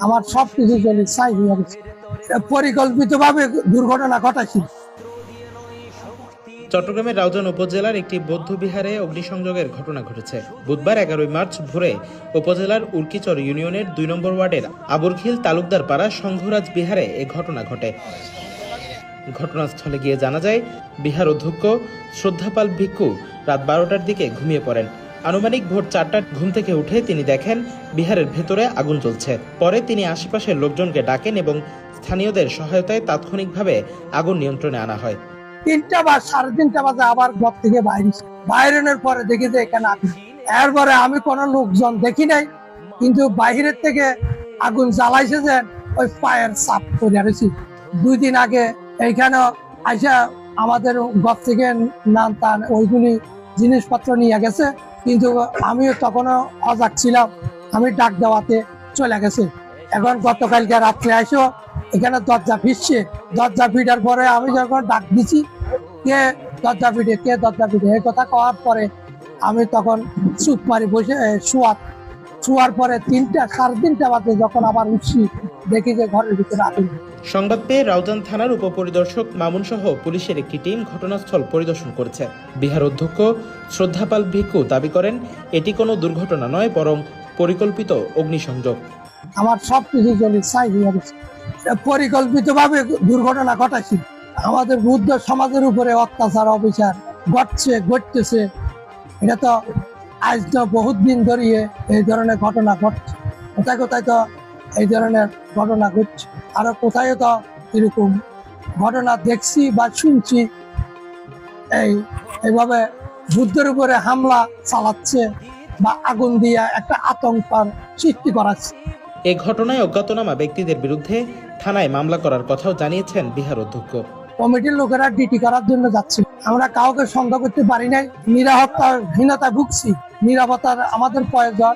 আমার সবকিছু চলে ছাই হয়ে গেছে। পরিকল্পিতভাবে দুর্ঘটনা ঘটাইছি। চট্টগ্রামের রাউজান উপজেলার একটি বৌদ্ধ বিহারে অগ্নিসংযোগের ঘটনা ঘটেছে। বুধবার 11 মার্চ ভোরে উপজেলার উর্কিচর ইউনিয়নের 2 নম্বর ওয়ার্ডের আবুরখিল তালুকদার পাড়া সংঘরাজ বিহারে এ ঘটনা ঘটে। ঘটনাস্থলে গিয়ে জানা যায়, বিহার অধ্যক্ষ শ্রদ্ধাপাল ভিক্ষু রাত 12টার দিকে ঘুমিয়ে পড়েন। আনুমানিক ভোর 4টার ঘুম থেকে উঠে তিনি দেখেন বিহারের ভেতরে আগুন জ্বলছে। পরে তিনি আশেপাশের লোকজনকে ডাকেন এবং স্থানীয়দের সহায়তায় তাৎক্ষণিকভাবে আগুন নিয়ন্ত্রণে আনা হয়। 3টা বা 3:30 বাজে আবার ঘর থেকে বাইরের পরে দেখি যে এখানে আগুন। এরপরে আমি কোনো লোকজন দেখি নাই, কিন্তু বাইরের থেকে আগুন জ্বালাইছে যে ওই ফায়ার সাপ করে আসছি। 2 দিন আগে এইখানে আইসা আমাদের ঘর থেকে নান টান ওইগুলি জিনিসপত্র নিয়ে গেছে, কিন্তু আমিও তখনও অজাগ ছিলাম, আমি ডাক দেওয়াতে চলে গেছে। এখন গতকালকে রাত্রে আসো এখানে দরজা ফিরছে, দরজা ফিটার পরে আমি যখন ডাক দিছি কে দরজা ফিটে এই কথা কওয়ার পরে আমি তখন চুপ মারি বসে শোয়ার পরে 3টা 3:30 বাজে যখন আবার উঠছি দেখি যে ঘরের ভিতরে আগুন। সংবাদ পেয়ে রাউজান থানার উপপরিদর্শক মামুন সহ পুলিশের একটি টিম ঘটনাস্থল পরিদর্শন করেছে। বিহার অধ্যক্ষ শ্রদ্ধাপাল ভিক্ষু দাবি করেন, এটি কোনো দুর্ঘটনা নয়, বরং পরিকল্পিত অগ্নিসংযোগ। আমার সবকিছু চলে ছাই হয়ে গেছে। পরিকল্পিতভাবে দুর্ঘটনা ঘটাইছি। আমাদের বৌদ্ধ সমাজের উপরে অত্যাচার অবিচার ঘটতেছে। এটা তো আজ তো বহুত দিন ধরিয়ে এই ধরনের ঘটনা ঘটছে। কোথায় কোথায় তো এই ধরনের ঘটনা ঘটছে, আরো কোথায় তো এরকম ঘটনা দেখছি বা শুনছি। এইভাবে বুদ্ধের উপরে হামলা চালাচ্ছে বা আগুন দিয়ে একটা আতঙ্কের সৃষ্টি করাচ্ছে। এ ঘটনায় অজ্ঞাতনামা ব্যক্তিদের বিরুদ্ধে থানায় মামলা করার কথাও জানিয়েছেন বিহার অধ্যক্ষ। কমিটির লোকেরা ডিউটি করার জন্য যাচ্ছে, আমরা কাউকে সন্দেহ করতে পারি নাই। নিরাপত্তাহীনতায় ভুগছি, নিরাপত্তার আমাদের প্রয়োজন।